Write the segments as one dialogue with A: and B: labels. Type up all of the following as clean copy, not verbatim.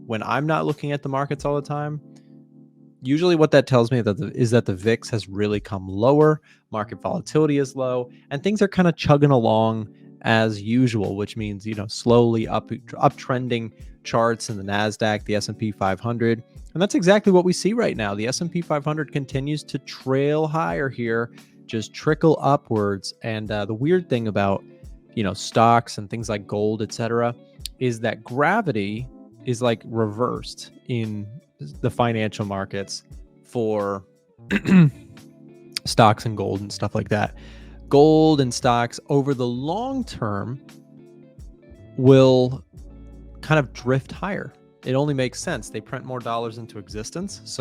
A: when I'm not looking at the markets all the time, usually what that tells me is that the VIX has really come lower, market volatility is low, and things are kind of chugging along as usual, which means, slowly uptrending charts in the NASDAQ, the S&P 500. And that's exactly what we see right now. The S&P 500 continues to trail higher here, just trickle upwards. And the weird thing about, stocks and things like gold, etc., is that gravity is like reversed in the financial markets for stocks and gold and stuff like that. Gold and stocks over the long term will kind of drift higher. It only makes sense. They print more dollars into existence.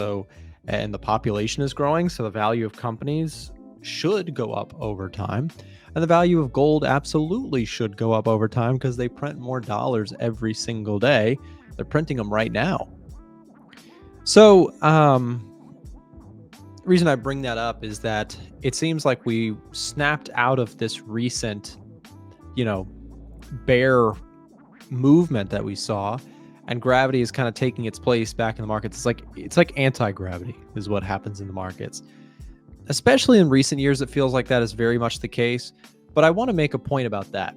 A: And the population is growing. So the value of companies should go up over time. And the value of gold absolutely should go up over time because they print more dollars every single day. They're printing them right now. So, the reason I bring that up is that it seems like we snapped out of this recent, bear movement that we saw, and gravity is kind of taking its place back in the markets. It's like anti-gravity is what happens in the markets. Especially in recent years, it feels like that is very much the case. But I want to make a point about that.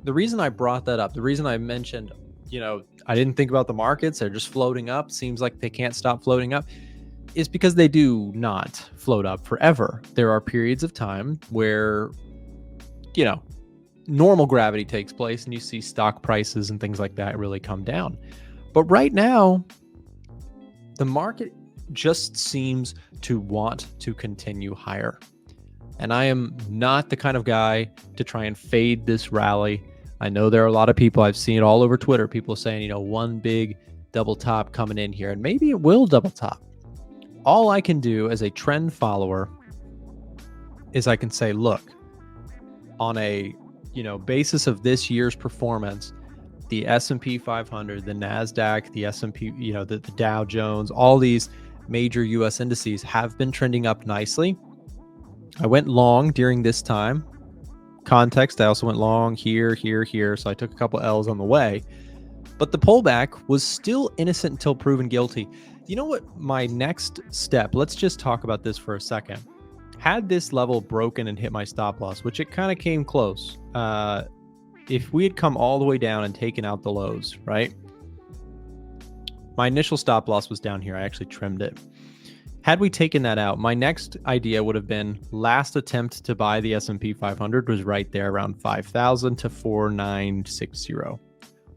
A: The reason I brought that up, the reason I mentioned, I didn't think about the markets, they're just floating up, seems like they can't stop floating up, is because they do not float up forever. There are periods of time where, normal gravity takes place and you see stock prices and things like that really come down. But right now, the market just seems to want to continue higher. And I am not the kind of guy to try and fade this rally. I know there are a lot of people, I've seen it all over Twitter, people saying, one big double top coming in here, and maybe it will double top. All I can do as a trend follower is I can say, look, on a basis of this year's performance, the S&P 500, the NASDAQ, the S&P, the Dow Jones, all these major US indices have been trending up nicely. I went long during this time. Context, I also went long here, so I took a couple L's on the way. But the pullback was still innocent until proven guilty. You know what my next step, let's just talk about this for a second. Had this level broken and hit my stop loss, which it kind of came close. If we had come all the way down and taken out the lows, right? My initial stop loss was down here. I actually trimmed it. Had we taken that out, my next idea would have been last attempt to buy the S&P 500 was right there around 5,000 to 4,960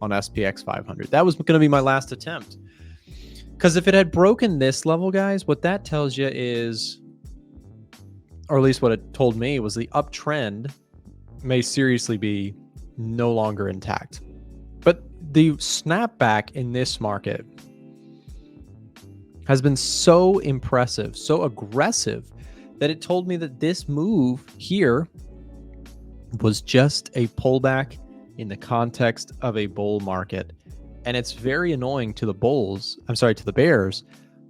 A: on SPX 500. That was going to be my last attempt. Because if it had broken this level, guys, what that tells you is, or at least what it told me, was the uptrend may seriously be no longer intact. But the snapback in this market has been so impressive, so aggressive, that it told me that this move here was just a pullback in the context of a bull market. And it's very annoying to the bears,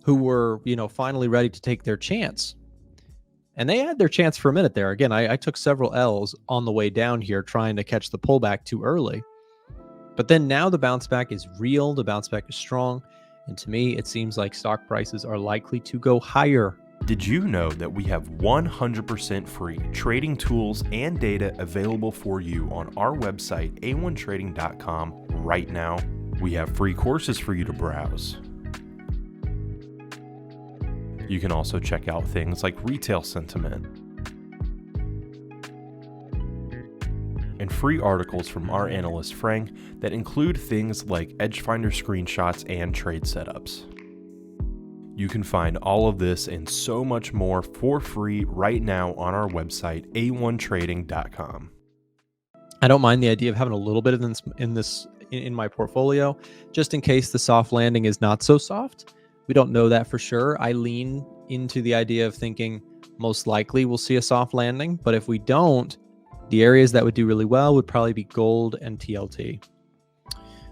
A: who were, finally ready to take their chance. And they had their chance for a minute there. Again, I took several L's on the way down here trying to catch the pullback too early. But then now the bounce back is real, the bounce back is strong. And to me, it seems like stock prices are likely to go higher.
B: Did you know that we have 100% free trading tools and data available for you on our website, a1trading.com, right now? We have free courses for you to browse. You can also check out things like retail sentiment and free articles from our analyst Frank that include things like Edgefinder screenshots and trade setups. You can find all of this and so much more for free right now on our website, a1trading.com.
A: I don't mind the idea of having a little bit of this in my portfolio, just in case the soft landing is not so soft. We don't know that for sure. I lean into the idea of thinking most likely we'll see a soft landing, but if we don't, the areas that would do really well would probably be gold and TLT.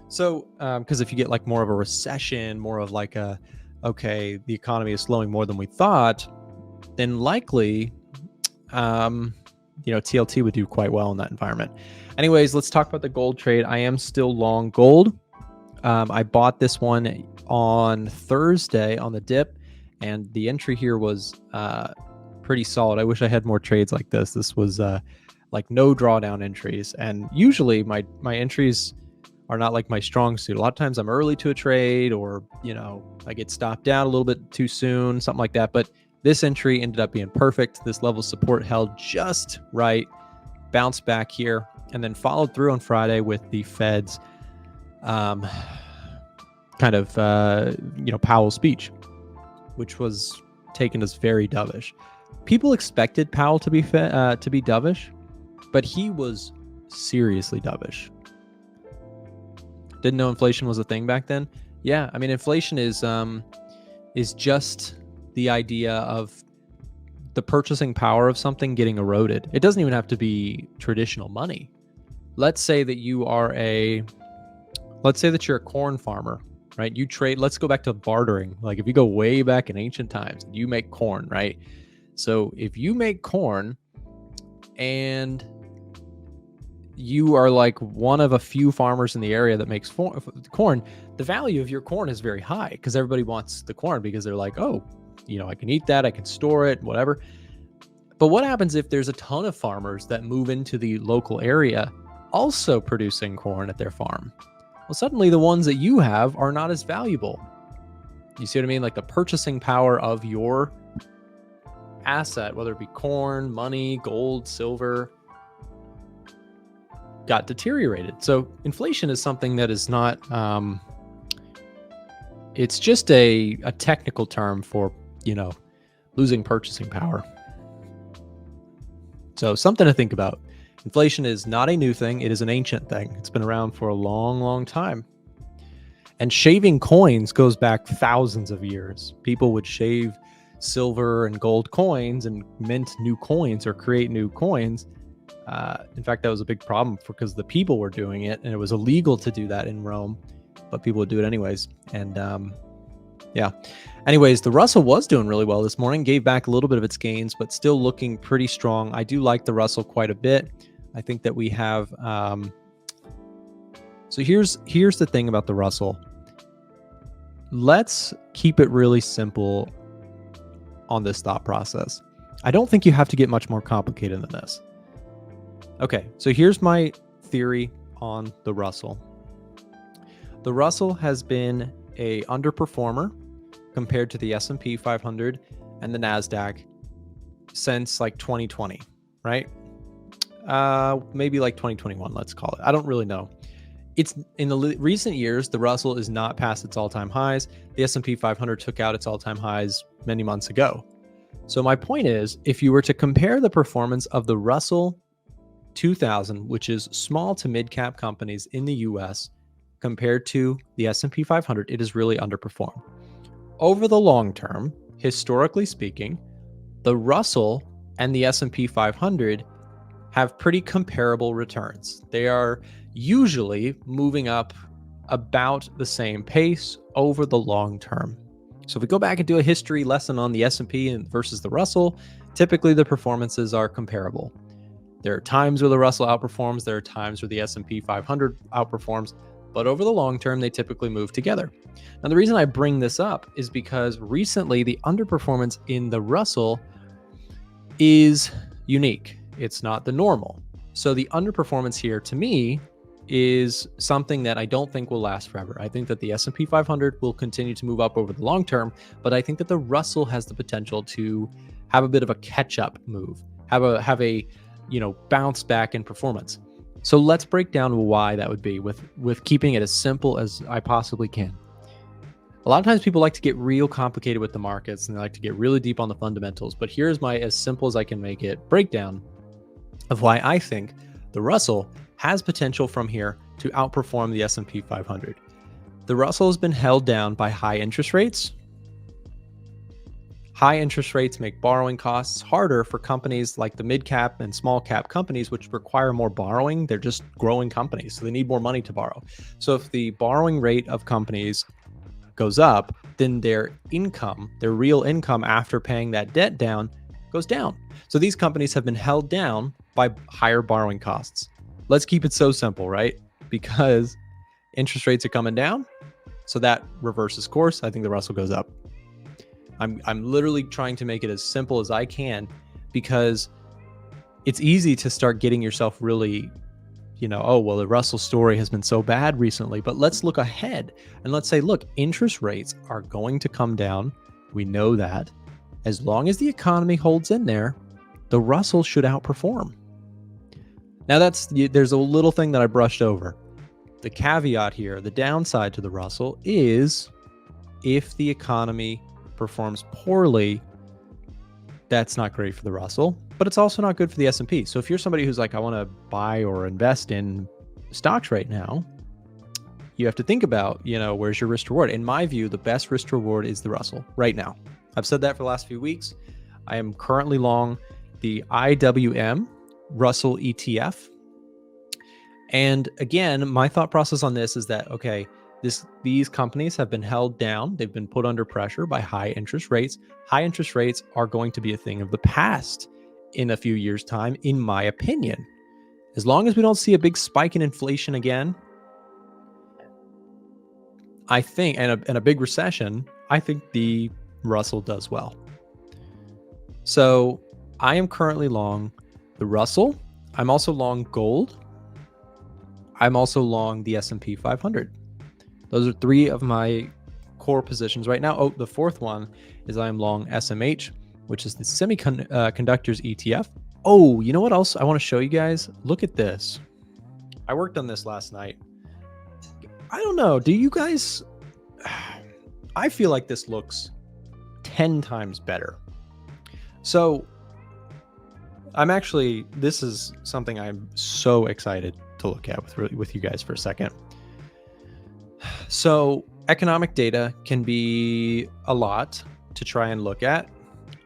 A: So, because if you get like more of a recession, more of like the economy is slowing more than we thought, then likely, TLT would do quite well in that environment. Anyways, let's talk about the gold trade. I am still long gold. I bought this one on Thursday on the dip, and the entry here was pretty solid. I wish I had more trades like this. This was like no drawdown entries, and usually my entries are not like my strong suit. A lot of times I'm early to a trade, or I get stopped out a little bit too soon, something like that. But this entry ended up being perfect. This level of support held just right, bounced back here, and then followed through on Friday with the Fed's kind of Powell's speech, which was taken as very dovish. People expected Powell to be dovish, but he was seriously dovish. Didn't know inflation was a thing back then. Yeah, I mean, inflation is just the idea of the purchasing power of something getting eroded. It doesn't even have to be traditional money. Let's say that you're a corn farmer, right? You trade, let's go back to bartering. Like if you go way back in ancient times, you make corn, right? So if you make corn and you are like one of a few farmers in the area that makes corn, the value of your corn is very high because everybody wants the corn because they're like, oh, I can eat that, I can store it, whatever. But what happens if there's a ton of farmers that move into the local area also producing corn at their farm? Well, suddenly the ones that you have are not as valuable. You see what I mean? Like the purchasing power of your asset, whether it be corn, money, gold, silver, got deteriorated. So inflation is something that is not, it's just a technical term for, losing purchasing power. So something to think about. Inflation is not a new thing. It is an ancient thing. It's been around for a long, long time. And shaving coins goes back thousands of years. People would shave silver and gold coins and mint new coins or create new coins. In fact, that was a big problem because the people were doing it, and it was illegal to do that in Rome, but people would do it anyways. And yeah. Anyways, the Russell was doing really well this morning, gave back a little bit of its gains, but still looking pretty strong. I do like the Russell quite a bit. I think that we have, so here's the thing about the Russell. Let's keep it really simple on this thought process. I don't think you have to get much more complicated than this. Okay, so here's my theory on the Russell. The Russell has been a underperformer compared to the S&P 500 and the NASDAQ since like 2020, right? Maybe like 2021, let's call it. I don't really know. It's in the recent years, the Russell is not past its all-time highs. The S&P 500 took out its all-time highs many months ago. So my point is, if you were to compare the performance of the Russell 2000, which is small to mid-cap companies in the US, compared to the S&P 500, it is really underperformed. Over the long term, historically speaking, the Russell and the S&P 500 have pretty comparable returns. They are usually moving up about the same pace over the long term. So if we go back and do a history lesson on the S&P versus the Russell, typically the performances are comparable. There are times where the Russell outperforms, there are times where the S&P 500 outperforms, but over the long term, they typically move together. Now, the reason I bring this up is because recently the underperformance in the Russell is unique. It's not the normal. So the underperformance here to me is something that I don't think will last forever. I think that the S&P 500 will continue to move up over the long term, but I think that the Russell has the potential to have a bit of a catch-up move, have a bounce back in performance. So let's break down why that would be with keeping it as simple as I possibly can. A lot of times people like to get real complicated with the markets and they like to get really deep on the fundamentals, but here's my, as simple as I can make it, breakdown of why I think the Russell has potential from here to outperform the S&P 500. The Russell has been held down by high interest rates. High interest rates make borrowing costs harder for companies like the mid-cap and small-cap companies, which require more borrowing. They're just growing companies, so they need more money to borrow. So if the borrowing rate of companies goes up, then their income, their real income after paying that debt down, goes down. So these companies have been held down by higher borrowing costs. Let's keep it so simple, right? Because interest rates are coming down, so that reverses course. I think the Russell goes up. I'm literally trying to make it as simple as I can, because it's easy to start getting yourself really, oh, well, the Russell story has been so bad recently, but let's look ahead and let's say, look, interest rates are going to come down. We know that. As long as the economy holds in there, the Russell should outperform. Now there's a little thing that I brushed over. The caveat here, the downside to the Russell is if the economy performs poorly, that's not great for the Russell, but it's also not good for the S&P. So if you're somebody who's like, I want to buy or invest in stocks right now, you have to think about, where's your risk reward? In my view, the best risk reward is the Russell right now. I've said that for the last few weeks. I am currently long the IWM Russell ETF. And again, my thought process on this is that, okay, these companies have been held down. They've been put under pressure by high interest rates. High interest rates are going to be a thing of the past in a few years' time, in my opinion. As long as we don't see a big spike in inflation again, I think, and a big recession, I think the Russell does well. So I am currently long the Russell. I'm also long gold. I'm also long the S&P 500. Those are three of my core positions right now. Oh, the fourth one is I am long SMH, which is the semiconductors ETF. Oh, you know what else I want to show you guys? Look at this. I worked on this last night. I don't know. Do you guys... I feel like this looks 10 times better. So this is something I'm so excited to look at with you guys for a second. So economic data can be a lot to try and look at.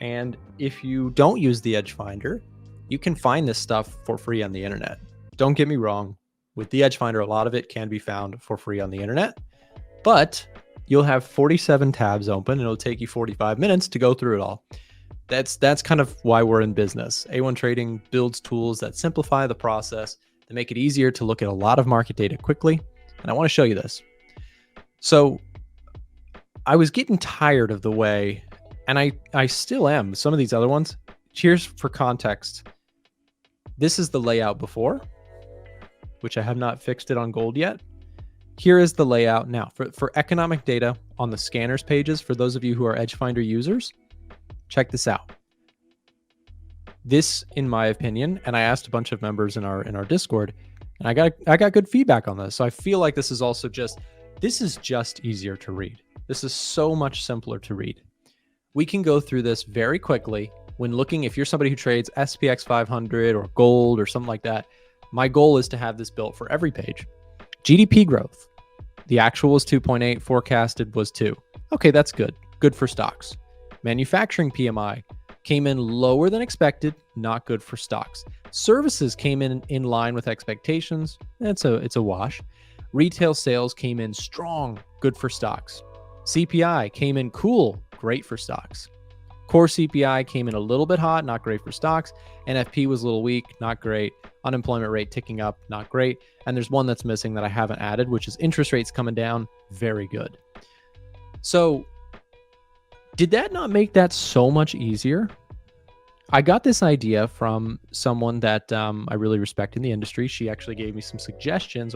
A: And if you don't use the Edge Finder, you can find this stuff for free on the internet. Don't get me wrong. With the Edge Finder, a lot of it can be found for free on the internet, but you'll have 47 tabs open and it'll take you 45 minutes to go through it all. That's kind of why we're in business. A1 Trading builds tools that simplify the process, that make it easier to look at a lot of market data quickly. And I want to show you this. So I was getting tired of the way, and I still am, some of these other ones. Cheers for context. This is the layout before, which I have not fixed it on gold yet. Here is the layout now. For economic data on the scanners pages, for those of you who are Edge Finder users, check this out. This, in my opinion, and I asked a bunch of members in our Discord, and I got good feedback on this. So I feel like this is just easier to read. This is so much simpler to read. We can go through this very quickly when looking, if you're somebody who trades SPX 500 or gold or something like that. My goal is to have this built for every page. GDP growth. The actual was 2.8, forecasted was 2. Okay, that's good. Good for stocks. Manufacturing PMI came in lower than expected, not good for stocks. Services came in line with expectations. It's a wash. Retail sales came in strong, good for stocks. CPI came in cool, great for stocks. Core CPI came in a little bit hot, not great for stocks. NFP was a little weak, not great. Unemployment rate ticking up, not great. And there's one that's missing that I haven't added, which is interest rates coming down, very good. So did that not make that so much easier? I got this idea from someone that I really respect in the industry. She actually gave me some suggestions,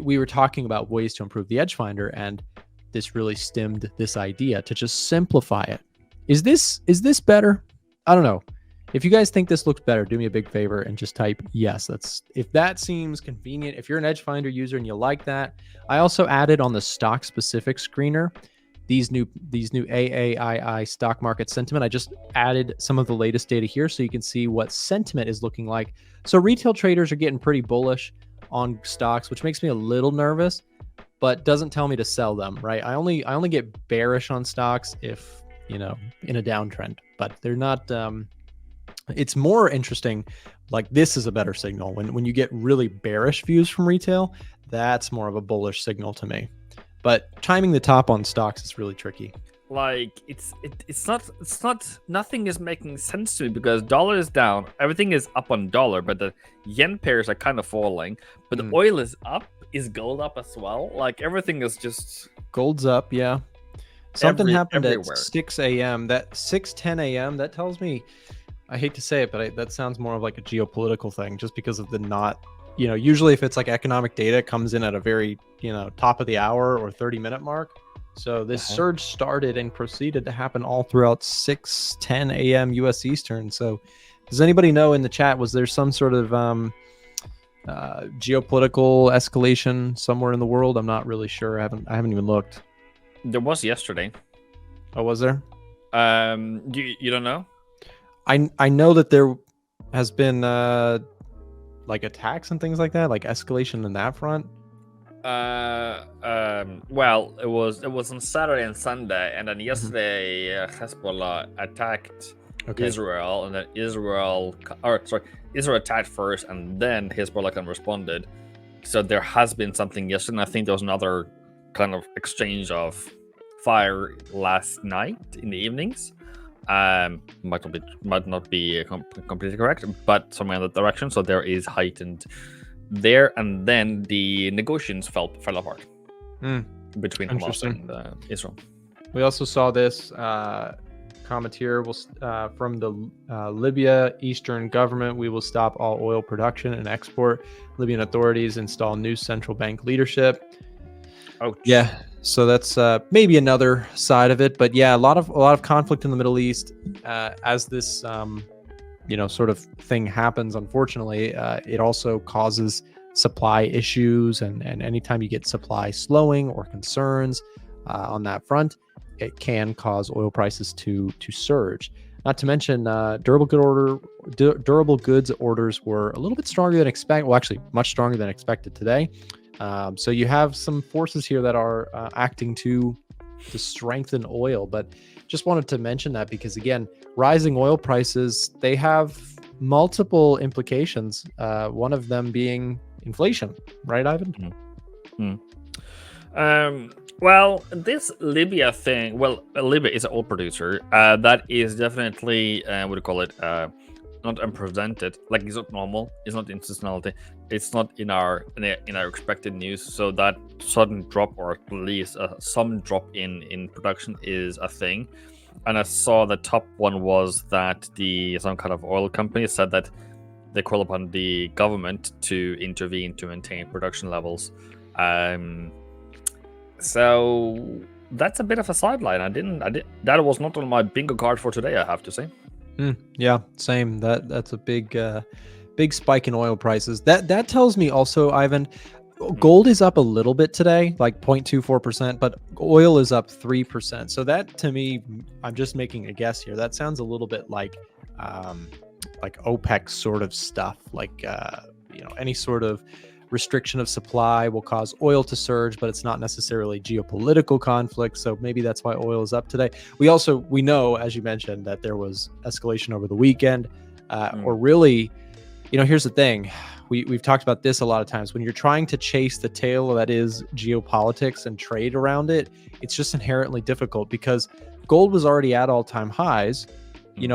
A: we were talking about ways to improve the Edge Finder, and this really stemmed this idea to just simplify it. Is this better? I don't know. If you guys think this looks better, do me a big favor and just type yes. If that seems convenient, if you're an Edge Finder user and you like that. I also added on the stock specific screener these new AAII stock market sentiment. I just added some of the latest data here so you can see what sentiment is looking like. So retail traders are getting pretty bullish on stocks, which makes me a little nervous, but doesn't tell me to sell them, right? I only get bearish on stocks if, in a downtrend, but they're not, it's more interesting. Like this is a better signal. When you get really bearish views from retail, that's more of a bullish signal to me. But timing the top on stocks is really tricky.
C: Like it's not nothing is making sense to me because dollar is down, everything is up on dollar, but the yen pairs are kind of falling, but the oil is up. is gold up as well? Like everything is just
A: Gold's up, yeah. Something happened
C: everywhere.
A: at 6 a.m. That 6:10 a.m. That tells me, I hate to say it, but that sounds more of like a geopolitical thing, just because of the not, usually if it's like economic data, it comes in at a very, top of the hour or 30-minute mark. So this surge started and proceeded to happen all throughout 6:10 a.m. U.S. Eastern. So does anybody know in the chat, was there some sort of geopolitical escalation somewhere in the world? I'm not really sure. I haven't even looked.
C: There was yesterday.
A: Oh, was there?
C: You don't know?
A: I know that there has been like attacks and things like that, like escalation in that front.
C: Well, it was on Saturday and Sunday, and then yesterday Hezbollah attacked Israel, and then Israel attacked first, and then Hezbollah kind of responded. So there has been something yesterday, and I think there was another kind of exchange of fire last night in the evenings. Might not be completely correct, but somewhere in that direction. So there is heightened there, and then the negotiations fell apart between Hamas and Israel.
A: We also saw this comment here from the Libya Eastern government. We will stop all oil production and export. Libyan authorities install new central bank leadership.
C: Ouch.
A: Yeah, so that's maybe another side of it, but yeah, a lot of conflict in the Middle East as this sort of thing happens. Unfortunately, it also causes supply issues, and anytime you get supply slowing or concerns on that front, it can cause oil prices to surge. Not to mention, durable goods orders were a little bit stronger than expected. Well, actually, much stronger than expected today. So you have some forces here that are acting to strengthen oil, but just wanted to mention that because, again, rising oil prices, they have multiple implications. One of them being inflation, right, Ivan?
C: Well, this Libya thing, Libya is an oil producer. That is definitely, what do you call it? Not unprecedented. Like, it's not normal. It's not institutionality. It's not in our expected news. So that sudden drop, or at least some drop in production, is a thing. And I saw the top one was that some kind of oil company said that they call upon the government to intervene to maintain production levels. So that's a bit of a sideline. That was not on my bingo card for today, I have to say.
A: Yeah, same. That's a big spike in oil prices. That tells me also, Ivan, gold is up a little bit today, like 0.24%, but oil is up 3%. So that, to me, I'm just making a guess here, that sounds a little bit like OPEC sort of stuff, like any sort of restriction of supply will cause oil to surge, but it's not necessarily geopolitical conflict. So maybe that's why oil is up today. We know, as you mentioned, that there was escalation over the weekend, or really, here's the thing. We've talked about this a lot of times. When you're trying to chase the tail that is geopolitics and trade around it, it's just inherently difficult because gold was already at all-time highs,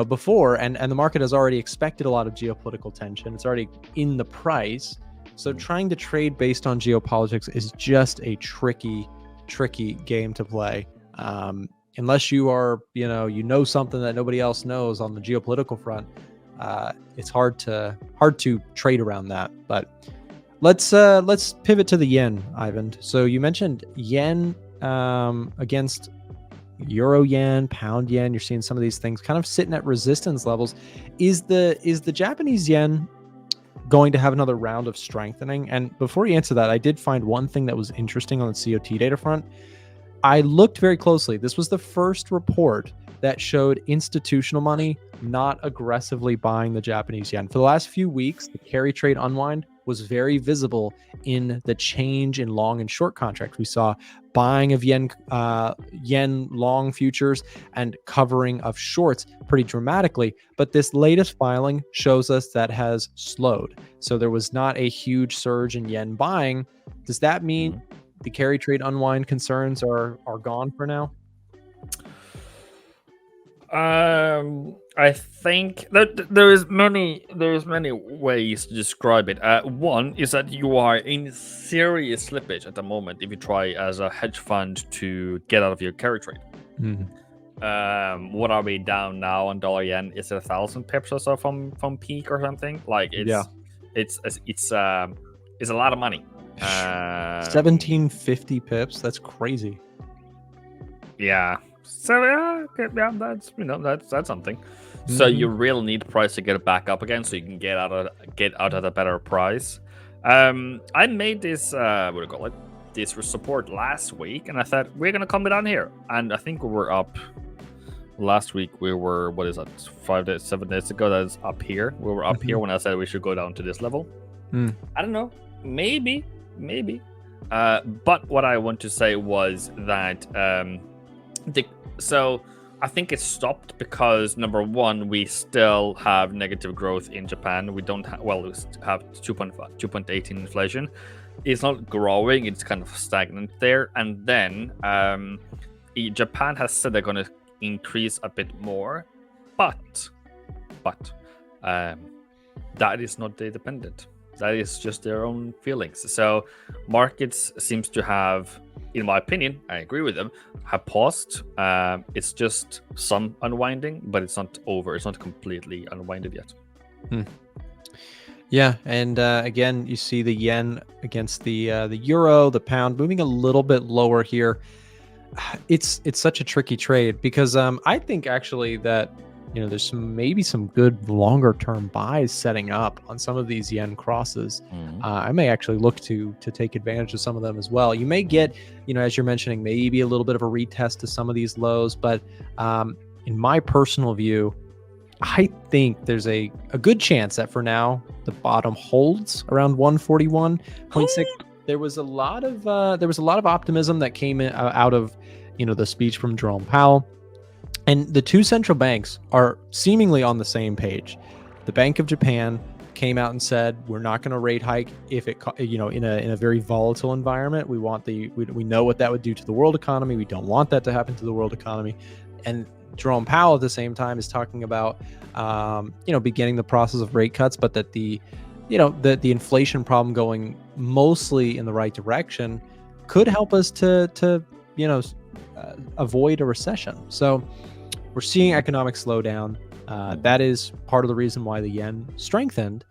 A: before, and the market has already expected a lot of geopolitical tension. It's already in the price. So trying to trade based on geopolitics is just a tricky game to play. Unless you are, something that nobody else knows on the geopolitical front, it's hard to trade around that. But let's pivot to the yen, Ivan. So you mentioned yen against euro yen, pound yen. You're seeing some of these things kind of sitting at resistance levels. Is the Japanese yen going to have another round of strengthening? And before you answer that, I did find one thing that was interesting on the COT data front. I looked very closely. This was the first report that showed institutional money not aggressively buying the Japanese yen. For the last few weeks, the carry trade unwind was very visible in the change in long and short contracts. We saw buying of yen long futures and covering of shorts pretty dramatically. But this latest filing shows us that has slowed. So there was not a huge surge in yen buying. Does that mean the carry trade unwind concerns are gone for now?
C: I think that there's many ways to describe it. One is that you are in serious slippage at the moment if you try as a hedge fund to get out of your carry trade. What are we down now on dollar yen? Is it 1,000 pips or so from peak or something? Like it's a lot of money.
A: 1750 pips. That's crazy.
C: Yeah. So yeah, that's something. So you really need price to get it back up again, so you can get out at a better price. I made this what do you call it? This support last week, and I thought we're gonna come down here, and I think we were up. Last week we were, what is that? 7 days ago. That's up here. We were up here when I said we should go down to this level. I don't know. Maybe. But what I want to say was that so I think it stopped because number one, we still have negative growth in Japan. We don't have, we have 2.18 inflation. It's not growing, it's kind of stagnant there. And then Japan has said they're going to increase a bit more, but that is not day dependent. That is just their own feelings. So markets seems to have, in my opinion, I agree with them, have paused. It's just some unwinding, but it's not over. It's not completely unwinded yet.
A: Yeah, and again, you see the yen against the euro, the pound moving a little bit lower here. It's such a tricky trade because I think actually that there's maybe some good longer term buys setting up on some of these yen crosses. I may actually look to take advantage of some of them as well. You may get, as you're mentioning, maybe a little bit of a retest to some of these lows, but in my personal view, I think there's a good chance that for now the bottom holds around 141.6. There was a lot of optimism that came out of the speech from Jerome Powell. And the two central banks are seemingly on the same page. The Bank of Japan came out and said, we're not going to rate hike if it, in a very volatile environment. We know what that would do to the world economy. We don't want that to happen to the world economy. And Jerome Powell at the same time is talking about, beginning the process of rate cuts, but that the inflation problem going mostly in the right direction could help us to avoid a recession. So we're seeing economic slowdown. That is part of the reason why the yen strengthened,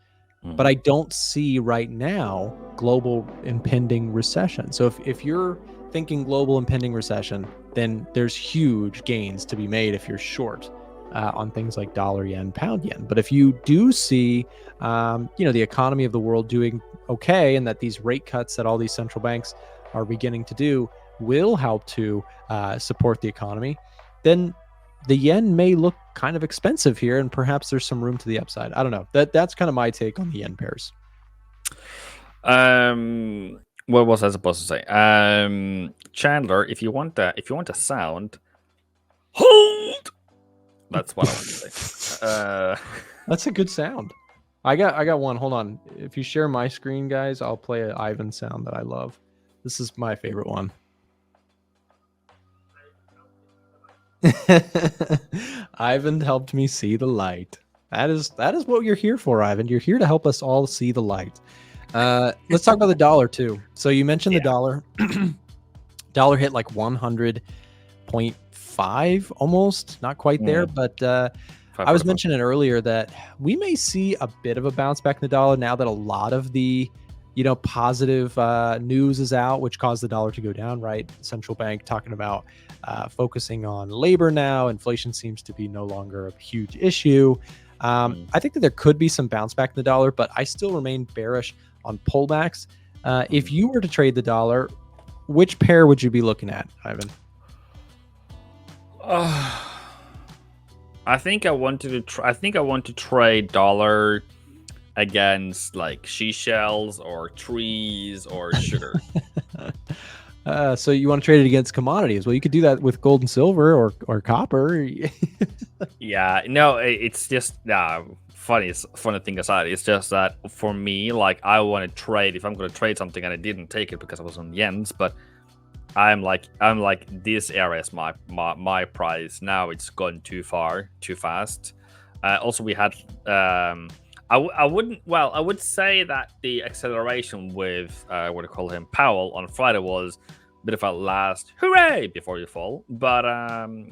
A: but I don't see right now global impending recession. So if you're thinking global impending recession, then there's huge gains to be made if you're short on things like dollar yen, pound yen. But if you do see, the economy of the world doing okay, and that these rate cuts that all these central banks are beginning to do will help to support the economy, then the yen may look kind of expensive here, and perhaps there's some room to the upside. I don't know. That's kind of my take on the yen pairs.
C: What was I supposed to say? Chandler, if you want a sound, hold. That's what I want to say.
A: That's a good sound. I got one. Hold on. If you share my screen, guys, I'll play an Ivan sound that I love. This is my favorite one. Ivan helped me see the light. That is what you're here for, Ivan. You're here to help us all see the light. Let's talk about the dollar too. So you mentioned the dollar. Dollar hit like 100.5 almost, not quite there, but I was mentioning earlier that we may see a bit of a bounce back in the dollar now that a lot of the positive news is out, which caused the dollar to go down, right? Central bank talking about focusing on labor now. Inflation seems to be no longer a huge issue. I think that there could be some bounce back in the dollar, but I still remain bearish on pullbacks. If you were to trade the dollar, which pair would you be looking at, Ivan?
C: I think I want to trade dollar against like seashells or trees or sugar.
A: So you want to trade it against commodities? Well, you could do that with gold and silver or copper.
C: Yeah, no, it's just funny thing aside. It's just that for me, like I want to trade. If I'm going to trade something and I didn't take it because I was on yens, but I'm like this area is my price. Now it's gone too far, too fast. Also, we had I would say that the acceleration with what do you call him, Powell, on Friday was a bit of a last hooray before you fall. But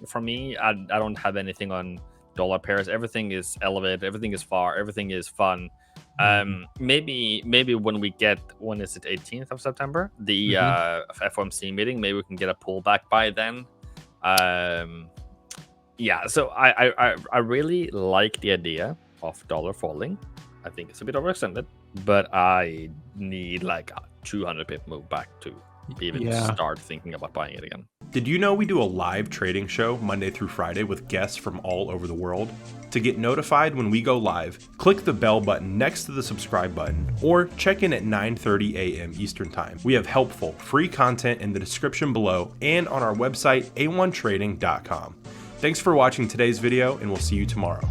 C: for me, I don't have anything on dollar pairs. Everything is elevated, everything is far, everything is fun. Maybe when we get, when is it, 18th of September, the FOMC meeting, maybe we can get a pullback by then. Yeah, so I really like the idea of dollar falling. I think it's a bit overextended, but I need like a 200 pip move back to even start thinking about buying it again.
B: Did you know we do a live trading show Monday through Friday with guests from all over the world? To get notified when we go live, click the bell button next to the subscribe button or check in at 9:30 a.m. Eastern Time. We have helpful, free content in the description below and on our website, a1trading.com. Thanks for watching today's video, and we'll see you tomorrow.